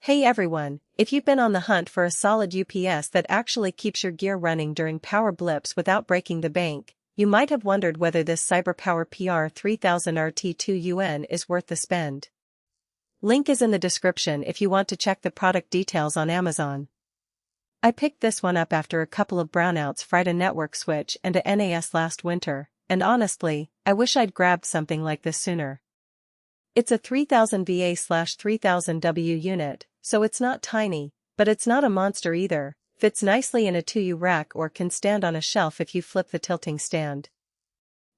Hey everyone, if you've been on the hunt for a solid UPS that actually keeps your gear running during power blips without breaking the bank, you might have wondered whether this CyberPower PR3000RT2UN is worth the spend. Link is in the description if you want to check the product details on Amazon. I picked this one up after a couple of brownouts fried a network switch and a NAS last winter, and honestly, I wish I'd grabbed something like this sooner. It's a 3000 VA/3000W unit, so it's not tiny, but it's not a monster either, fits nicely in a 2U rack or can stand on a shelf if you flip the tilting stand.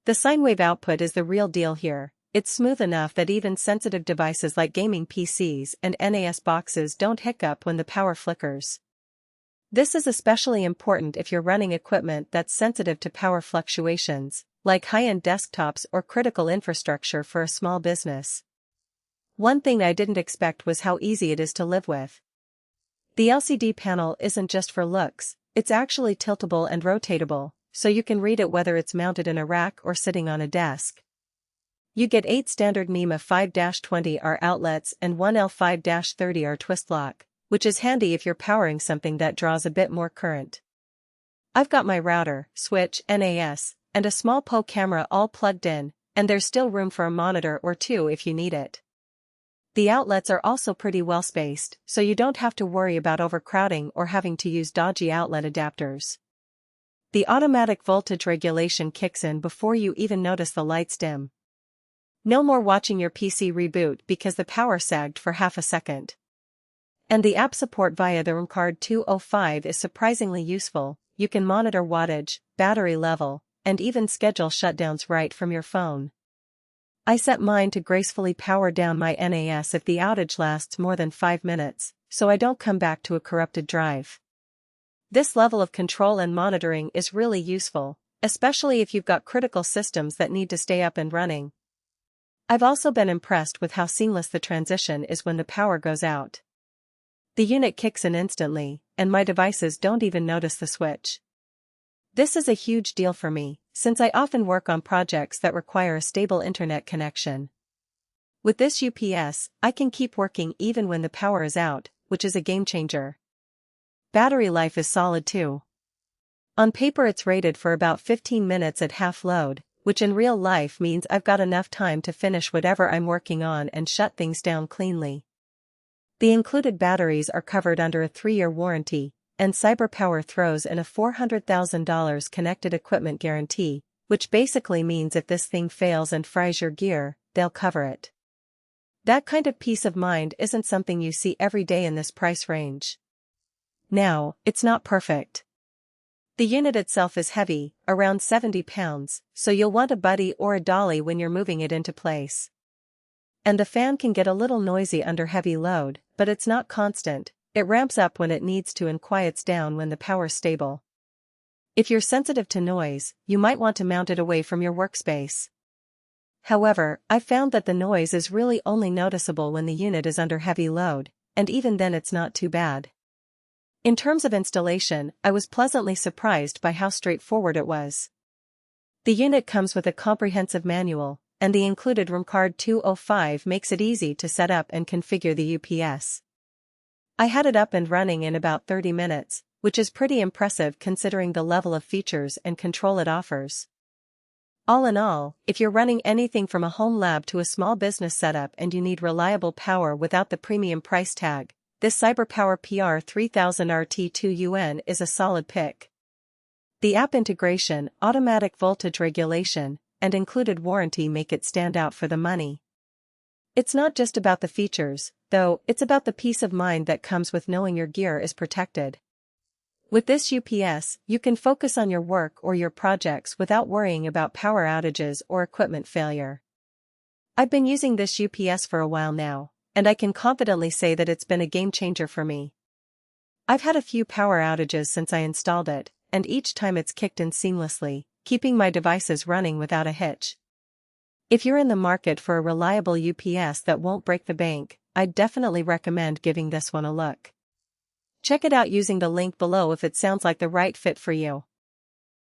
The Sinewave output is the real deal here. It's smooth enough that even sensitive devices like gaming PCs and NAS boxes don't hiccup when the power flickers. This is especially important if you're running equipment that's sensitive to power fluctuations, like high-end desktops or critical infrastructure for a small business. One thing I didn't expect was how easy it is to live with. The LCD panel isn't just for looks, it's actually tiltable and rotatable, so you can read it whether it's mounted in a rack or sitting on a desk. You get 8 standard MEMA 5-20R outlets and 1 L5-30R twist lock, which is handy if you're powering something that draws a bit more current. I've got my router, switch, NAS, and a small PO camera all plugged in, and there's still room for a monitor or two if you need it. The outlets are also pretty well spaced, so you don't have to worry about overcrowding or having to use dodgy outlet adapters. The automatic voltage regulation kicks in before you even notice the lights dim. No more watching your PC reboot because the power sagged for half a second. And the app support via the ROMcard 205 is surprisingly useful. You can monitor wattage, battery level, and even schedule shutdowns right from your phone. I set mine to gracefully power down my NAS if the outage lasts more than 5 minutes, so I don't come back to a corrupted drive. This level of control and monitoring is really useful, especially if you've got critical systems that need to stay up and running. I've also been impressed with how seamless the transition is when the power goes out. The unit kicks in instantly, and my devices don't even notice the switch. This is a huge deal for me, since I often work on projects that require a stable internet connection. With this UPS, I can keep working even when the power is out, which is a game changer. Battery life is solid too. On paper it's rated for about 15 minutes at half load, which in real life means I've got enough time to finish whatever I'm working on and shut things down cleanly. The included batteries are covered under a 3-year warranty, and CyberPower throws in a $400,000 connected equipment guarantee, which basically means if this thing fails and fries your gear, they'll cover it. That kind of peace of mind isn't something you see every day in this price range. Now, it's not perfect. The unit itself is heavy, around 70 pounds, so you'll want a buddy or a dolly when you're moving it into place. And the fan can get a little noisy under heavy load, but it's not constant. It ramps up when it needs to and quiets down when the power's stable. If you're sensitive to noise, you might want to mount it away from your workspace. However, I've found that the noise is really only noticeable when the unit is under heavy load, and even then it's not too bad. In terms of installation, I was pleasantly surprised by how straightforward it was. The unit comes with a comprehensive manual, and the included ROMcard 205 makes it easy to set up and configure the UPS. I had it up and running in about 30 minutes, which is pretty impressive considering the level of features and control it offers. All in all, if you're running anything from a home lab to a small business setup and you need reliable power without the premium price tag, this CyberPower PR3000RT2UN is a solid pick. The app integration, automatic voltage regulation, and included warranty make it stand out for the money. It's not just about the features, though, it's about the peace of mind that comes with knowing your gear is protected. With this UPS, you can focus on your work or your projects without worrying about power outages or equipment failure. I've been using this UPS for a while now, and I can confidently say that it's been a game changer for me. I've had a few power outages since I installed it, and each time it's kicked in seamlessly, keeping my devices running without a hitch. If you're in the market for a reliable UPS that won't break the bank, I'd definitely recommend giving this one a look. Check it out using the link below if it sounds like the right fit for you.